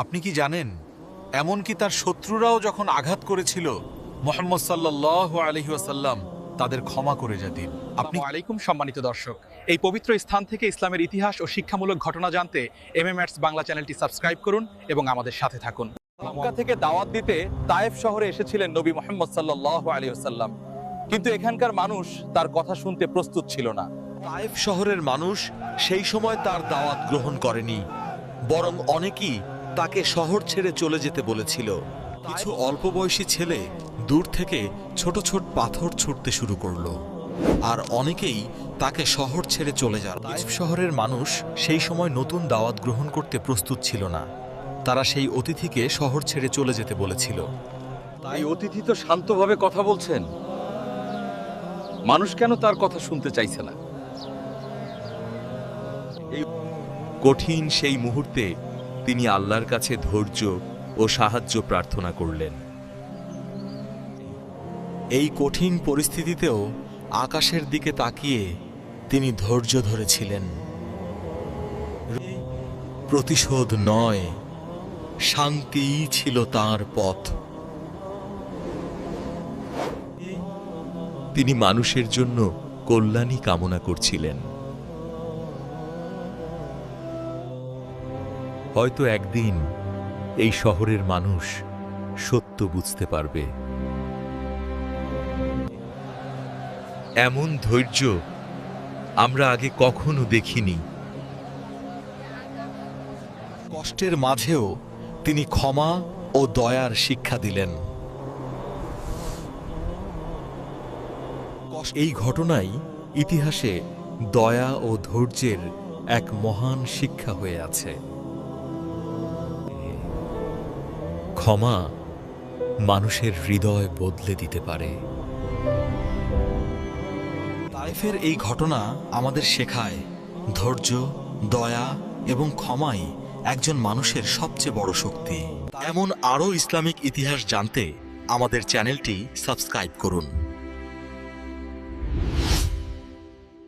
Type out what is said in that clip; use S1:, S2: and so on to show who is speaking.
S1: আপনি কি জানেন, এমনকি তার শত্রুরাও যখন আঘাত করেছিল, মুহাম্মদ সাল্লাল্লাহু আলাইহি ওয়াসাল্লাম তাদের ক্ষমা করে দিন। আপনি
S2: আসসালামু আলাইকুম সম্মানিত দর্শক, এই পবিত্র স্থান থেকে ইসলামের ইতিহাস ও শিক্ষামূলক ঘটনা জানতে এমএমএটস বাংলা চ্যানেলটি সাবস্ক্রাইব করুন এবং আমাদের সাথে থাকুন। মক্কা থেকে দাওয়াত দিতে তায়েফ শহরে এসেছিলেন নবী মুহাম্মদ সাল্লাল্লাহু আলাইহি ওয়াসাল্লাম, কিন্তু এখানকার মানুষ তার কথা শুনতে প্রস্তুত ছিল না।
S3: তায়েফ শহরের মানুষ সেই সময় তার দাওয়াত গ্রহণ করেনি, বরং অনেকেই তাকে শহর ছেড়ে চলে যেতে বলেছিল। কিছু অল্প বয়সী ছেলে দূর থেকে ছোট ছোট পাথর ছুঁড়তে শুরু করলো, আর অনেকেই তাকে শহর ছেড়ে চলে যান। তায়েফ শহরের মানুষ সেই সময় নতুন দাওয়াত গ্রহণ করতে প্রস্তুত ছিল না। তারা সেই অতিথিকে শহর ছেড়ে চলে যেতে বলেছিল।
S4: তাই অতিথি তো শান্তভাবে কথা বলছেন, মানুষ কেন তার কথা শুনতে চাইছে না?
S3: কঠিন সেই মুহূর্তে তিনি আল্লাহর কাছে ধৈর্য ও সাহায্য প্রার্থনা করলেন। এই কঠিন পরিস্থিতিতেও আকাশের দিকে তাকিয়ে তিনি ধৈর্য ধরেছিলেন। প্রতিশোধ নয়, শান্তিই ছিল তার পথ। তিনি মানুষের জন্য কল্যাণই কামনা করছিলেন। হয়তো একদিন এই শহরের মানুষ সত্য বুঝতে পারবে। এমন ধৈর্য আমরা আগে কখনো দেখিনি। কষ্টের মাঝেও তিনি ক্ষমা ও দয়ার শিক্ষা দিলেন। এই ঘটনাই ইতিহাসে দয়া ও ধৈর্যের এক মহান শিক্ষা হয়ে আছে। ক্ষমা মানুষের হৃদয় বদলে দিতে পারে। তায়েফের এই ঘটনা আমাদের শেখায়, ধৈর্য, দয়া এবং ক্ষমাই একজন মানুষের সবচেয়ে বড় শক্তি। এমন আরও ইসলামিক ইতিহাস জানতে আমাদের চ্যানেলটি সাবস্ক্রাইব করুন।